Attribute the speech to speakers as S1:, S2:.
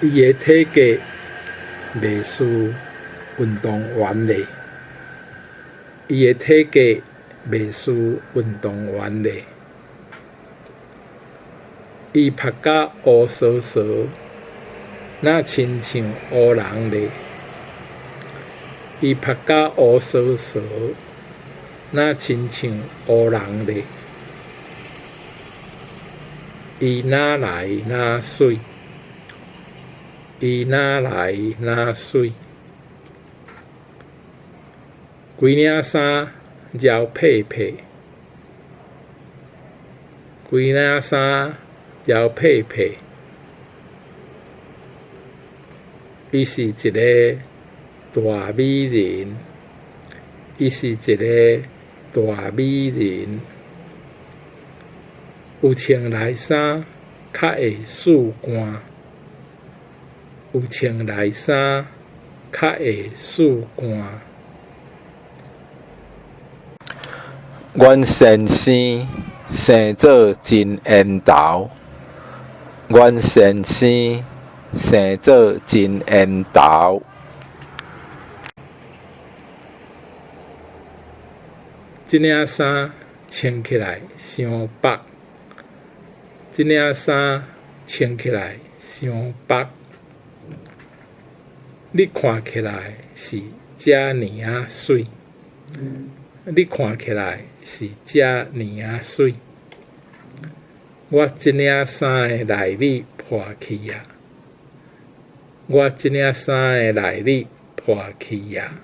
S1: 伊的体格袂输运动员嘞，伊的体格袂输运动员嘞。伊拍甲乌烧烧，那亲像乌人嘞。伊拍甲乌烧烧，那亲像乌人嘞。伊哪来哪水，伊哪来哪水。规领衫绕屁屁，规领衫绕屁屁。伊是一个大美人，伊是一个大美人。有穿内衫，较会输汗。有穿内衫，较会输汗。
S2: 阮先生生做真缘投，阮先生生做真缘投。
S1: 这领衫穿起来伤白，这领衫穿起来伤白。你看起来是遮尔啊水，你看起来是遮尔啊水。我这领衫的内里破去啊，我这领衫的内里破去啊。